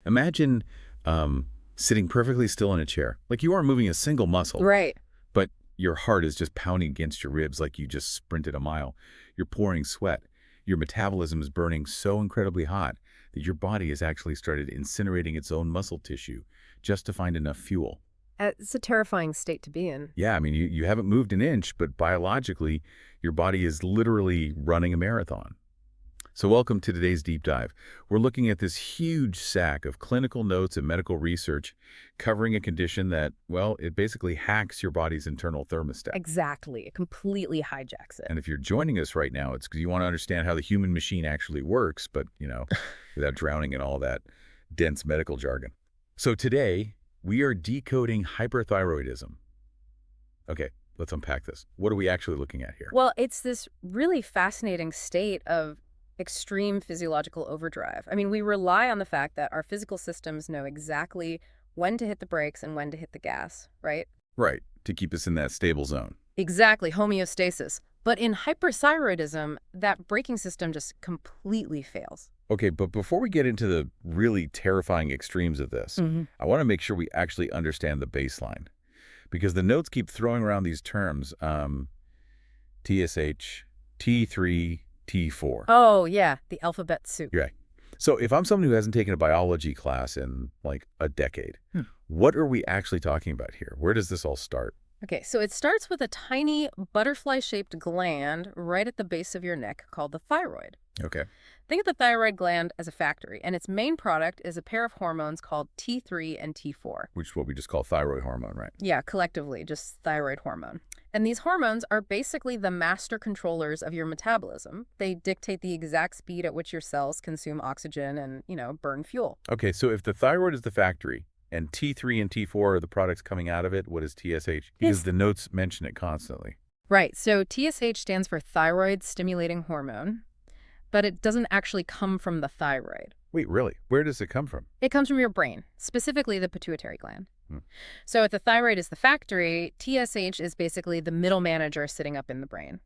Imagine sitting perfectly still in a chair, like you aren't moving a single muscle, Right. but your heart is just pounding against your ribs like you just sprinted a mile. You're pouring sweat. Your metabolism is burning so incredibly hot that your body has actually started incinerating its own muscle tissue just to find enough fuel. It's a terrifying state to be in. Yeah, I mean, you haven't moved an inch, but biologically, your body is literally running a marathon. So welcome to today's deep dive. We're looking at this huge sack of clinical notes and medical research covering a condition that, well, it basically hacks your body's internal thermostat. Exactly. It completely hijacks it. And if you're joining us right now, it's because you want to understand how the human machine actually works, but, without drowning in all that dense medical jargon. So today, we are decoding hyperthyroidism. Okay, let's unpack this. What are we actually looking at here? Well, it's this really fascinating state of extreme physiological overdrive. I mean, we rely on the fact that our physical systems know exactly when to hit the brakes and when to hit the gas, right? Right, to keep us in that stable zone. Exactly, homeostasis. But in hyperthyroidism, that braking system just completely fails. Okay, but before we get into the really terrifying extremes of this, I want to make sure we actually understand the baseline. Because the notes keep throwing around these terms, TSH, T3, T4. Oh, yeah, the alphabet soup. Right. So if I'm someone who hasn't taken a biology class in like a decade, what are we actually talking about here? Where does this all start? Okay, so it starts with a tiny butterfly-shaped gland right at the base of your neck called the thyroid. Okay. Think of the thyroid gland as a factory, and its main product is a pair of hormones called T3 and T4. Which is what we just call thyroid hormone, right? Yeah, collectively, just thyroid hormone. And these hormones are basically the master controllers of your metabolism. They dictate the exact speed at which your cells consume oxygen and, burn fuel. Okay, so if the thyroid is the factory and T3 and T4 are the products coming out of it, what is TSH? Because the notes mention it constantly. Right, so TSH stands for thyroid stimulating hormone, but it doesn't actually come from the thyroid. Wait, really? Where does it come from? It comes from your brain, specifically the pituitary gland. So if the thyroid is the factory, TSH is basically the middle manager sitting up in the brain.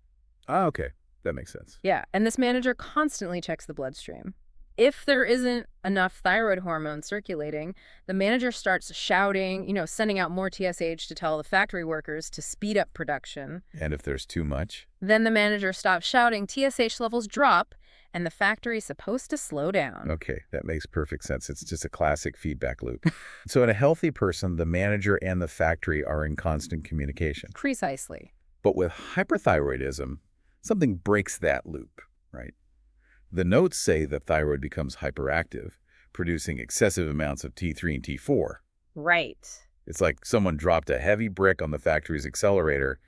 Ah, okay. That makes sense. Yeah, and this manager constantly checks the bloodstream. If there isn't enough thyroid hormone circulating, the manager starts shouting, sending out more TSH to tell the factory workers to speed up production. And if there's too much? Then the manager stops shouting, TSH levels drop, and the factory's supposed to slow down. Okay, that makes perfect sense. It's just a classic feedback loop. So in a healthy person, the manager and the factory are in constant communication. Precisely. But with hyperthyroidism, something breaks that loop, right? The notes say the thyroid becomes hyperactive, producing excessive amounts of T3 and T4. Right. It's like someone dropped a heavy brick on the factory's accelerator,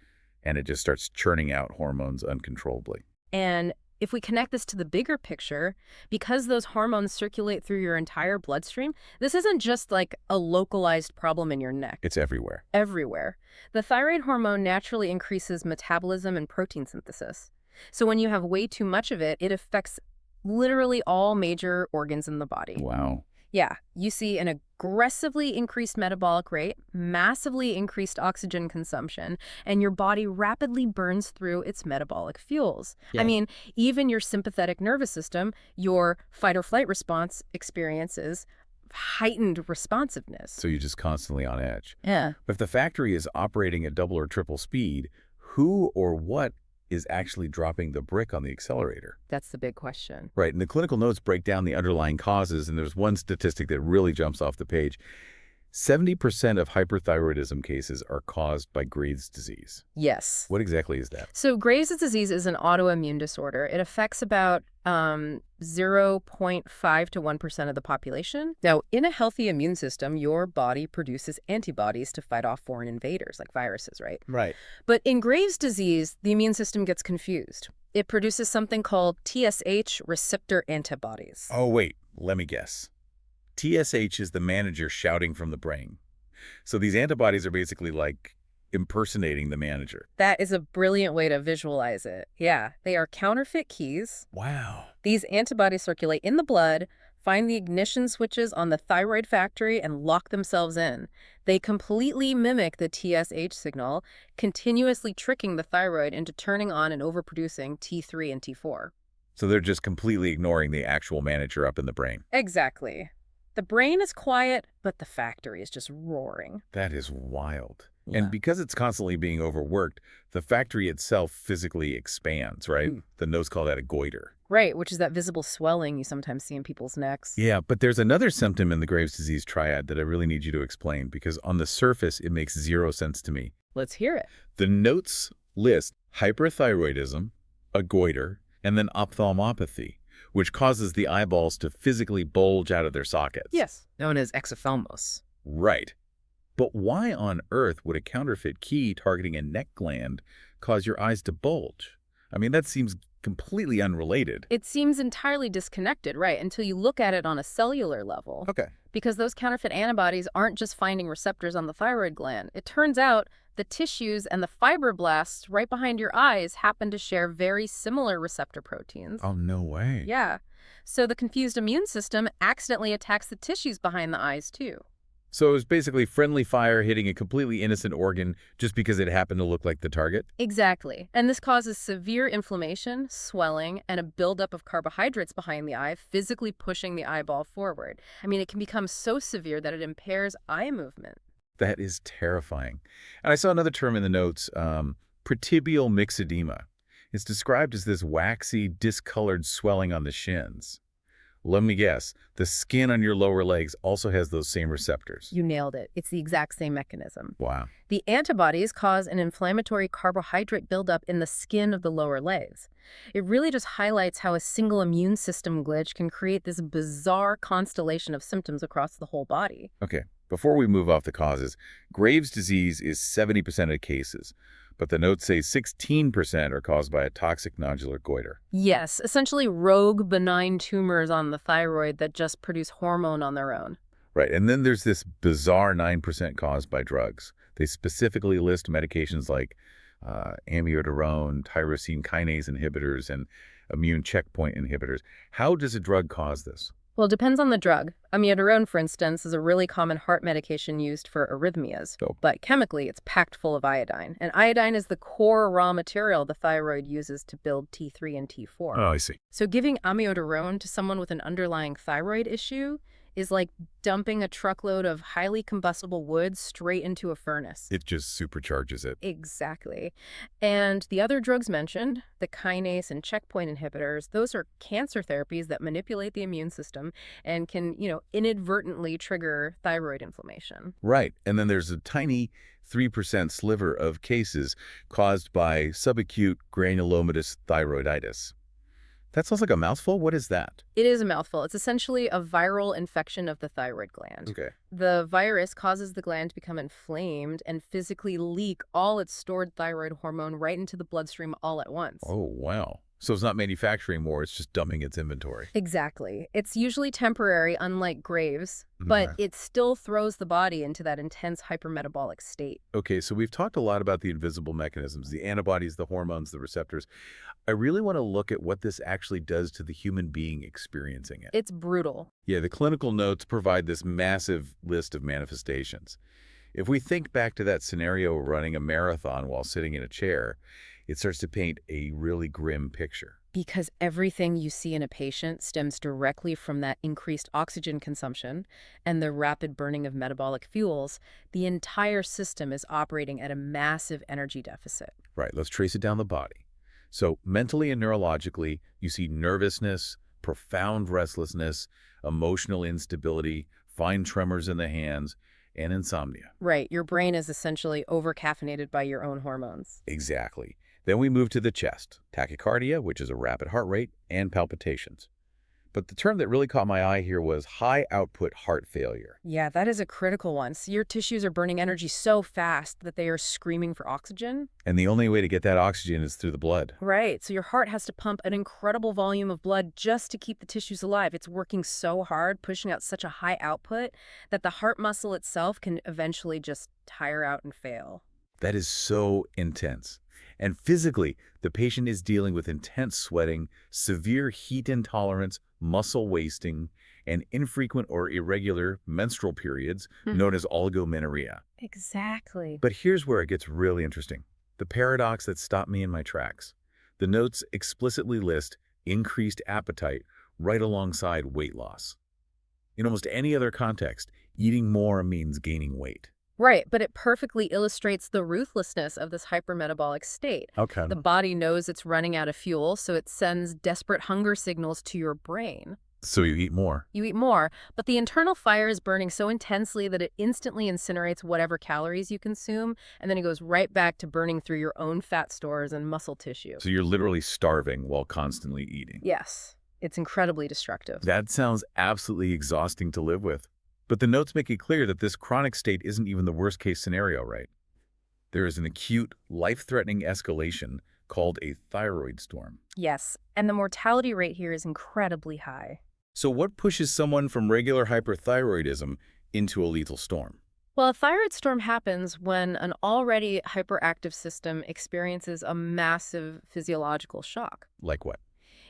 and it just starts churning out hormones uncontrollably. And if we connect this to the bigger picture, because those hormones circulate through your entire bloodstream, this isn't just like a localized problem in your neck. It's everywhere. Everywhere. The thyroid hormone naturally increases metabolism and protein synthesis. So when you have way too much of it, it affects literally all major organs in the body. Wow. Yeah, you see an aggressively increased metabolic rate, massively increased oxygen consumption, and your body rapidly burns through its metabolic fuels. Yeah. I mean, even your sympathetic nervous system, your fight or flight response experiences heightened responsiveness. So you're just constantly on edge. Yeah. But if the factory is operating at double or triple speed, who or what is actually dropping the brick on the accelerator? That's the big question. Right, and the clinical notes break down the underlying causes, and there's one statistic that really jumps off the page. 70% of hyperthyroidism cases are caused by Graves' disease. Yes. What exactly is that? So Graves' disease is an autoimmune disorder. It affects about 0.5 to 1% of the population. Now, in a healthy immune system, your body produces antibodies to fight off foreign invaders, like viruses, right? Right. But in Graves' disease, the immune system gets confused. It produces something called TSH receptor antibodies. Oh, wait, let me guess. TSH is the manager shouting from the brain. So these antibodies are basically like impersonating the manager. That is a brilliant way to visualize it. Yeah, they are counterfeit keys. Wow. These antibodies circulate in the blood, find the ignition switches on the thyroid factory, and lock themselves in. They completely mimic the TSH signal, continuously tricking the thyroid into turning on and overproducing T3 and T4. So they're just completely ignoring the actual manager up in the brain. Exactly. The brain is quiet, but the factory is just roaring. That is wild. And Yeah. because it's constantly being overworked, the factory itself physically expands, right? Hmm. The notes call that a goiter. Right, which is that visible swelling you sometimes see in people's necks. Yeah, but there's another symptom in the Graves' disease triad that I really need you to explain because on the surface, it makes zero sense to me. Let's hear it. The notes list hyperthyroidism, a goiter, and then ophthalmopathy, which causes the eyeballs to physically bulge out of their sockets. Yes, known as exophthalmos. Right. But why on earth would a counterfeit key targeting a neck gland cause your eyes to bulge? I mean, that seems completely unrelated. It seems entirely disconnected, right, until you look at it on a cellular level. Okay. Because those counterfeit antibodies aren't just finding receptors on the thyroid gland. It turns out the tissues and the fibroblasts right behind your eyes happen to share very similar receptor proteins. Oh, no way. Yeah. So the confused immune system accidentally attacks the tissues behind the eyes, too. So it was basically friendly fire hitting a completely innocent organ just because it happened to look like the target? Exactly. And this causes severe inflammation, swelling, and a buildup of carbohydrates behind the eye, physically pushing the eyeball forward. I mean, it can become so severe that it impairs eye movement. That is terrifying. And I saw another term in the notes, pretibial myxedema. It's described as this waxy, discolored swelling on the shins. Let me guess, the skin on your lower legs also has those same receptors. You nailed it. It's the exact same mechanism. Wow. The antibodies cause an inflammatory carbohydrate buildup in the skin of the lower legs. It really just highlights how a single immune system glitch can create this bizarre constellation of symptoms across the whole body. Okay, before we move off the causes, Graves' disease is 70% of cases, but the notes say 16% are caused by a toxic nodular goiter. Yes, essentially rogue benign tumors on the thyroid that just produce hormone on their own. Right, and then there's this bizarre 9% caused by drugs. They specifically list medications like amiodarone, tyrosine kinase inhibitors, and immune checkpoint inhibitors. How does a drug cause this? Well, it depends on the drug. Amiodarone, for instance, is a really common heart medication used for arrhythmias. Oh. But chemically, it's packed full of iodine. And iodine is the core raw material the thyroid uses to build T3 and T4. Oh, I see. So giving amiodarone to someone with an underlying thyroid issue is like dumping a truckload of highly combustible wood straight into a furnace. It just supercharges it. Exactly. And the other drugs mentioned, the kinase and checkpoint inhibitors, those are cancer therapies that manipulate the immune system and can, inadvertently trigger thyroid inflammation. Right, and then there's a tiny 3% sliver of cases caused by subacute granulomatous thyroiditis. That sounds like a mouthful. What is that? It is a mouthful. It's essentially a viral infection of the thyroid gland. Okay. The virus causes the gland to become inflamed and physically leak all its stored thyroid hormone right into the bloodstream all at once. Oh, wow. So it's not manufacturing more, it's just dumping its inventory. Exactly. It's usually temporary, unlike Graves, but it still throws the body into that intense hypermetabolic state. Okay, so we've talked a lot about the invisible mechanisms, the antibodies, the hormones, the receptors. I really want to look at what this actually does to the human being experiencing it. It's brutal. Yeah, the clinical notes provide this massive list of manifestations. If we think back to that scenario of running a marathon while sitting in a chair, it starts to paint a really grim picture. Because everything you see in a patient stems directly from that increased oxygen consumption and the rapid burning of metabolic fuels, the entire system is operating at a massive energy deficit. Right, let's trace it down the body. So mentally and neurologically, you see nervousness, profound restlessness, emotional instability, fine tremors in the hands, and insomnia. Right, your brain is essentially over-caffeinated by your own hormones. Exactly. Then we move to the chest, tachycardia, which is a rapid heart rate, and palpitations. But the term that really caught my eye here was high-output heart failure. Yeah, that is a critical one. So your tissues are burning energy so fast that they are screaming for oxygen. And the only way to get that oxygen is through the blood. Right, so your heart has to pump an incredible volume of blood just to keep the tissues alive. It's working so hard, pushing out such a high output, that the heart muscle itself can eventually just tire out and fail. That is so intense. And physically, the patient is dealing with intense sweating, severe heat intolerance, muscle wasting, and infrequent or irregular menstrual periods known as oligomenorrhea. Exactly. But here's where it gets really interesting. The paradox that stopped me in my tracks. The notes explicitly list increased appetite right alongside weight loss. In almost any other context, eating more means gaining weight. Right, but it perfectly illustrates the ruthlessness of this hypermetabolic state. Okay. The body knows it's running out of fuel, so it sends desperate hunger signals to your brain. So you eat more. You eat more, but the internal fire is burning so intensely that it instantly incinerates whatever calories you consume, and then it goes right back to burning through your own fat stores and muscle tissue. So you're literally starving while constantly eating. Yes, it's incredibly destructive. That sounds absolutely exhausting to live with. But the notes make it clear that this chronic state isn't even the worst-case scenario, right? There is an acute, life-threatening escalation called a thyroid storm. Yes, and the mortality rate here is incredibly high. So what pushes someone from regular hyperthyroidism into a lethal storm? Well, a thyroid storm happens when an already hyperactive system experiences a massive physiological shock. Like what?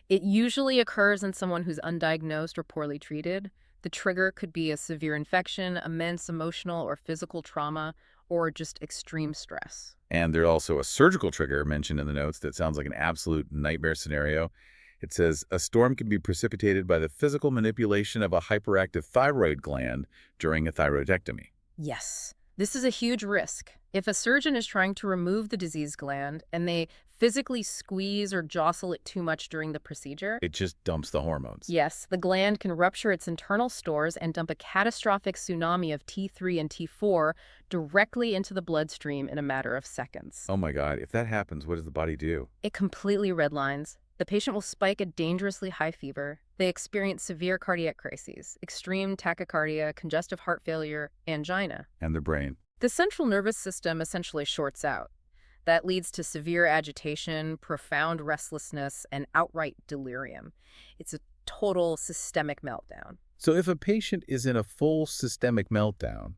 It usually occurs in someone who's undiagnosed or poorly treated. The trigger could be a severe infection, immense emotional or physical trauma, or just extreme stress. And there's also a surgical trigger mentioned in the notes that sounds like an absolute nightmare scenario. It says, a storm can be precipitated by the physical manipulation of a hyperactive thyroid gland during a thyroidectomy. Yes, this is a huge risk. If a surgeon is trying to remove the diseased gland and they physically squeeze or jostle it too much during the procedure, It just dumps the hormones. yes, the gland can rupture its internal stores and dump a catastrophic tsunami of T3 and T4 directly into the bloodstream in a matter of seconds. Oh my God, if that happens, what does the body do? It completely redlines. The patient will spike a dangerously high fever. They experience severe cardiac crises, extreme tachycardia, congestive heart failure, angina. And the brain. The central nervous system essentially shorts out. That leads to severe agitation, profound restlessness, and outright delirium. It's a total systemic meltdown. So if a patient is in a full systemic meltdown,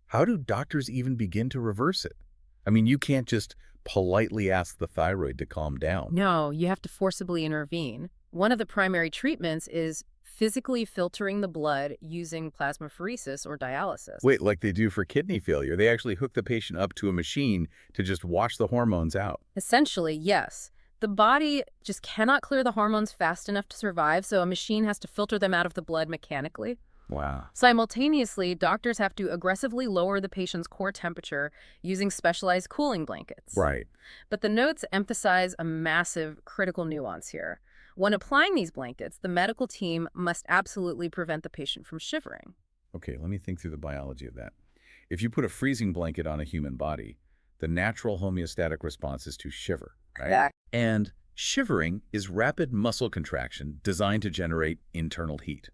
how do doctors even begin to reverse it? I mean, you can't just politely ask the thyroid to calm down. No, you have to forcibly intervene. One of the primary treatments is physically filtering the blood using plasmapheresis or dialysis. Wait, like they do for kidney failure. They actually hook the patient up to a machine to just wash the hormones out. Essentially, yes. The body just cannot clear the hormones fast enough to survive, so a machine has to filter them out of the blood mechanically. Wow. Simultaneously, doctors have to aggressively lower the patient's core temperature using specialized cooling blankets. Right. But the notes emphasize a massive critical nuance here. When applying these blankets, the medical team must absolutely prevent the patient from shivering. Okay, let me think through the biology of that. If you put a freezing blanket on a human body, the natural homeostatic response is to shiver, right? Exactly. And shivering is rapid muscle contraction designed to generate internal heat.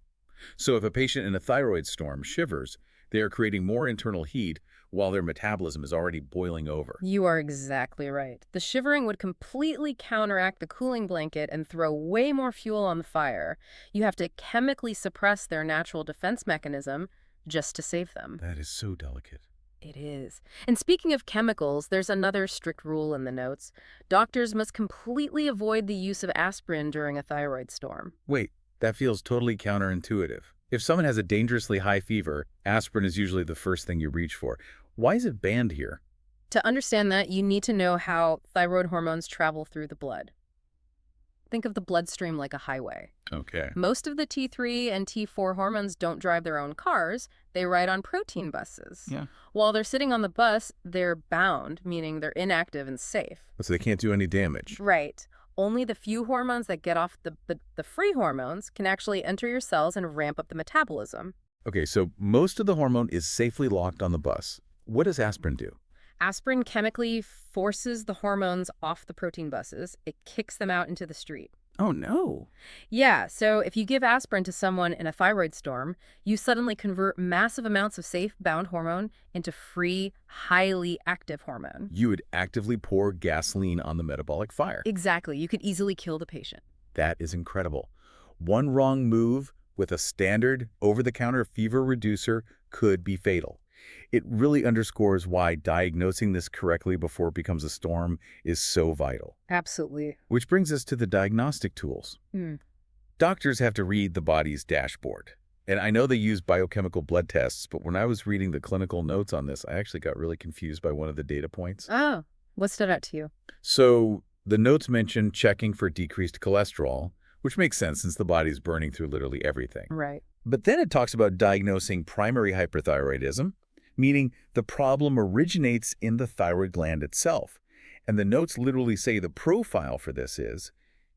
So if a patient in a thyroid storm shivers, they are creating more internal heat while their metabolism is already boiling over. You are exactly right. The shivering would completely counteract the cooling blanket and throw way more fuel on the fire. You have to chemically suppress their natural defense mechanism just to save them. That is so delicate. It is. And speaking of chemicals, there's another strict rule in the notes. Doctors must completely avoid the use of aspirin during a thyroid storm. Wait, that feels totally counterintuitive. If someone has a dangerously high fever, aspirin is usually the first thing you reach for. Why is it banned here? To understand that, you need to know how thyroid hormones travel through the blood. Think of the bloodstream like a highway. Okay. Most of the T3 and T4 hormones don't drive their own cars. They ride on protein buses. Yeah. While they're sitting on the bus, they're bound, meaning they're inactive and safe. So they can't do any damage. Right. Only the few hormones that get off the free hormones can actually enter your cells and ramp up the metabolism. Okay, so most of the hormone is safely locked on the bus. What does aspirin do? Aspirin chemically forces the hormones off the protein buses. It kicks them out into the street. Oh, no. Yeah, so if you give aspirin to someone in a thyroid storm, you suddenly convert massive amounts of safe bound hormone into free, highly active hormone. You would actively pour gasoline on the metabolic fire. Exactly. You could easily kill the patient. That is incredible. One wrong move with a standard over-the-counter fever reducer could be fatal. It really underscores why diagnosing this correctly before it becomes a storm is so vital. Absolutely. Which brings us to the diagnostic tools. Doctors have to read the body's dashboard. And I know they use biochemical blood tests, but when I was reading the clinical notes on this, I actually got really confused by one of the data points. Oh, what stood out to you? So the notes mention checking for decreased cholesterol, which makes sense since the body's burning through literally everything. Right. But then it talks about diagnosing primary hyperthyroidism, meaning the problem originates in the thyroid gland itself. And the notes literally say the profile for this is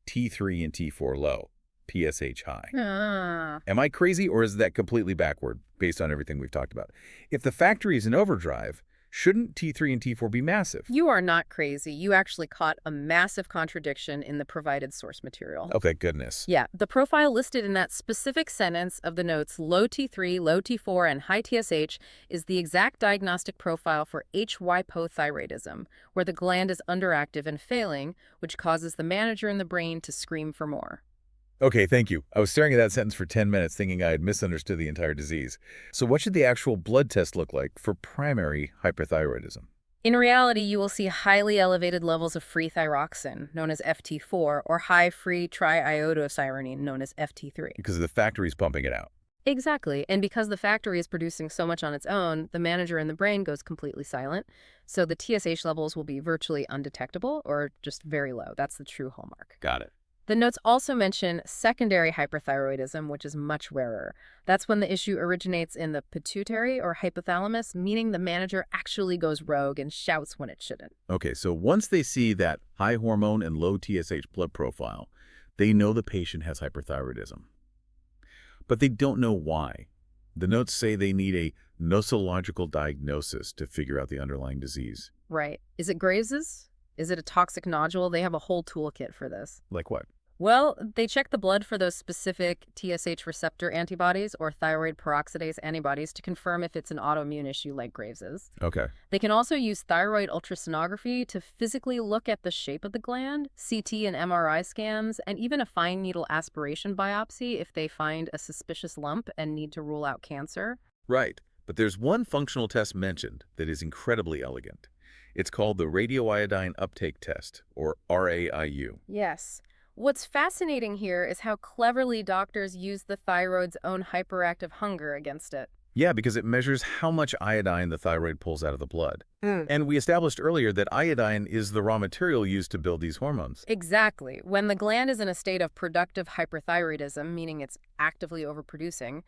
T3 and T4 low, PSH high. Ah. Am I crazy, or is that completely backward based on everything we've talked about? If the factory is in overdrive, shouldn't T3 and T4 be massive? You are not crazy. You actually caught a massive contradiction in the provided source material. Oh, thank goodness. Yeah, the profile listed in that specific sentence of the notes low T3, low T4, and high TSH is the exact diagnostic profile for hypothyroidism, where the gland is underactive and failing, which causes the manager in the brain to scream for more. Okay, thank you. I was staring at that sentence for 10 minutes thinking I had misunderstood the entire disease. So what should the actual blood test look like for primary hyperthyroidism? In reality, you will see highly elevated levels of free thyroxine, known as FT4, or high free triiodothyronine, known as FT3. Because the factory's pumping it out. Exactly, and because the factory is producing so much on its own, the manager in the brain goes completely silent, so the TSH levels will be virtually undetectable or just very low. That's the true hallmark. Got it. The notes also mention secondary hyperthyroidism, which is much rarer. That's when the issue originates in the pituitary or hypothalamus, meaning the manager actually goes rogue and shouts when it shouldn't. Okay, so once they see that high hormone and low TSH blood profile, they know the patient has hyperthyroidism. But they don't know why. The notes say they need a nosological diagnosis to figure out the underlying disease. Right. Is it Graves's? Is it a toxic nodule? They have a whole toolkit for this. Like what? Well, they check the blood for those specific TSH receptor antibodies or thyroid peroxidase antibodies to confirm if it's an autoimmune issue like Graves's. Okay. They can also use thyroid ultrasonography to physically look at the shape of the gland, CT and MRI scans, and even a fine needle aspiration biopsy if they find a suspicious lump and need to rule out cancer. Right. But there's one functional test mentioned that is incredibly elegant. It's called the radioiodine uptake test, or RAIU. Yes. What's fascinating here is how cleverly doctors use the thyroid's own hyperactive hunger against it. Yeah, because it measures how much iodine the thyroid pulls out of the blood. And we established earlier that iodine is the raw material used to build these hormones. Exactly. When the gland is in a state of productive hyperthyroidism, meaning it's actively overproducing,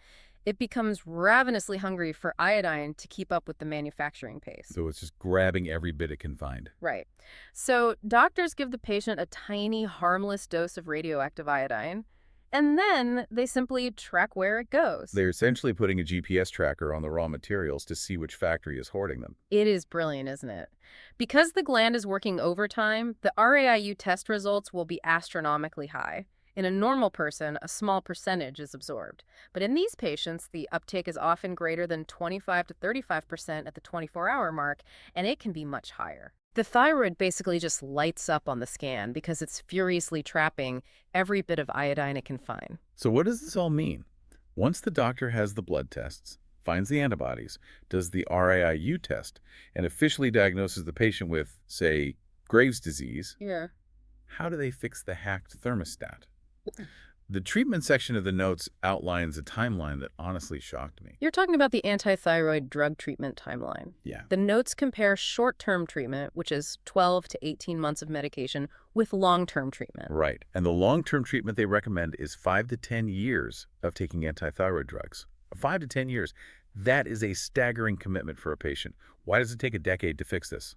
it becomes ravenously hungry for iodine to keep up with the manufacturing pace. So it's just grabbing every bit it can find. Right. So doctors give the patient a tiny, harmless dose of radioactive iodine, and then they simply track where it goes. They're essentially putting a GPS tracker on the raw materials to see which factory is hoarding them. It is brilliant, isn't it? Because the gland is working overtime, the RAIU test results will be astronomically high. In a normal person, a small percentage is absorbed. But in these patients, the uptake is often greater than 25 to 35% at the 24-hour mark, and it can be much higher. The thyroid basically just lights up on the scan because it's furiously trapping every bit of iodine it can find. So what does this all mean? Once the doctor has the blood tests, finds the antibodies, does the RAIU test, and officially diagnoses the patient with, say, Graves' disease, how do they fix the hacked thermostat? The treatment section of the notes outlines a timeline that honestly shocked me. You're talking about the anti-thyroid drug treatment timeline. Yeah. The notes compare short-term treatment, which is 12 to 18 months of medication, with long-term treatment. Right. And the long-term treatment they recommend is 5 to 10 years of taking anti-thyroid drugs. 5 to 10 years. That is a staggering commitment for a patient. Why does it take a decade to fix this?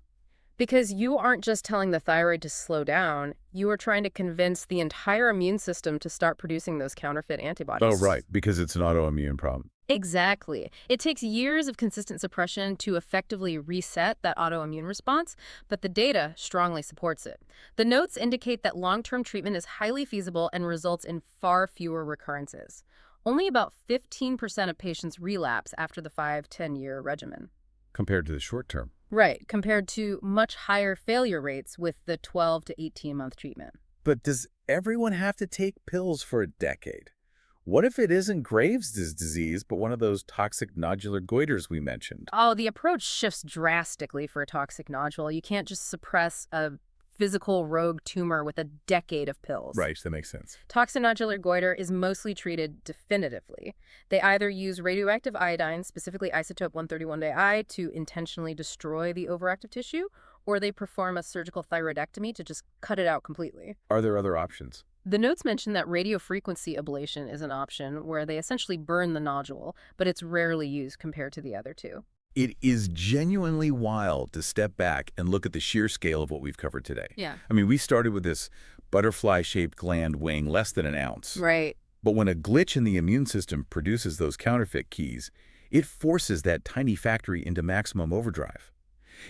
Because you aren't just telling the thyroid to slow down, you are trying to convince the entire immune system to start producing those counterfeit antibodies. Oh, right, because it's an autoimmune problem. Exactly. It takes years of consistent suppression to effectively reset that autoimmune response, but the data strongly supports it. The notes indicate that long-term treatment is highly feasible and results in far fewer recurrences. Only about 15% of patients relapse after the 5-10-year regimen. Compared to the short term. Right, compared to much higher failure rates with the 12 to 18-month treatment. But does everyone have to take pills for a decade? What if it isn't Graves' disease, but one of those toxic nodular goiters we mentioned? Oh, the approach shifts drastically for a toxic nodule. You can't just suppress a physical rogue tumor with a decade of pills. Right, that makes sense. Toxic nodular goiter is mostly treated definitively. They either use radioactive iodine, specifically isotope 131Ai, to intentionally destroy the overactive tissue, or they perform a surgical thyroidectomy to just cut it out completely. Are there other options? The notes mention that radiofrequency ablation is an option where they essentially burn the nodule, but it's rarely used compared to the other two. It is genuinely wild to step back and look at the sheer scale of what we've covered today. Yeah. I mean, we started with this butterfly-shaped gland weighing less than an ounce. Right. But when a glitch in the immune system produces those counterfeit keys, it forces that tiny factory into maximum overdrive.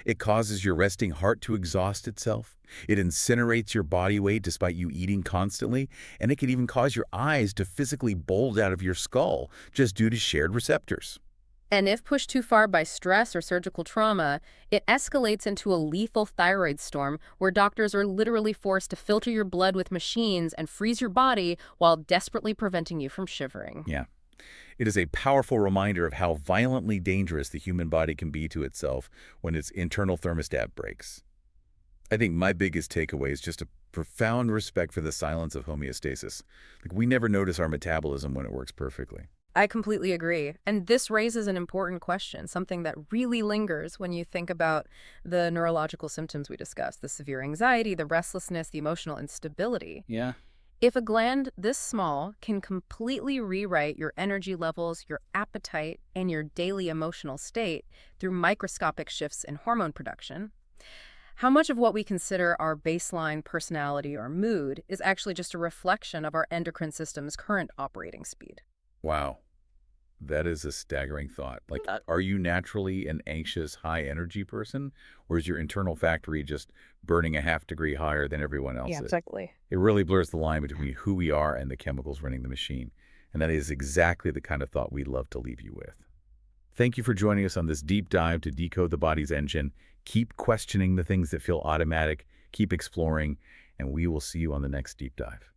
It causes your resting heart to exhaust itself. It incinerates your body weight despite you eating constantly, and it can even cause your eyes to physically bulge out of your skull just due to shared receptors. And if pushed too far by stress or surgical trauma, it escalates into a lethal thyroid storm where doctors are literally forced to filter your blood with machines and freeze your body while desperately preventing you from shivering. Yeah. It is a powerful reminder of how violently dangerous the human body can be to itself when its internal thermostat breaks. I think my biggest takeaway is just a profound respect for the silence of homeostasis. Like, we never notice our metabolism when it works perfectly. I completely agree. And this raises an important question, something that really lingers when you think about the neurological symptoms we discussed, the severe anxiety, the restlessness, the emotional instability. Yeah. If a gland this small can completely rewrite your energy levels, your appetite, and your daily emotional state through microscopic shifts in hormone production, how much of what we consider our baseline personality or mood is actually just a reflection of our endocrine system's current operating speed? Wow. That is a staggering thought. Like, are you naturally an anxious, high-energy person, or is your internal factory just burning a half degree higher than everyone else's? Yeah, exactly. It really blurs the line between who we are and the chemicals running the machine. And that is exactly the kind of thought we'd love to leave you with. Thank you for joining us on this deep dive to decode the body's engine. Keep questioning the things that feel automatic, keep exploring, and we will see you on the next deep dive.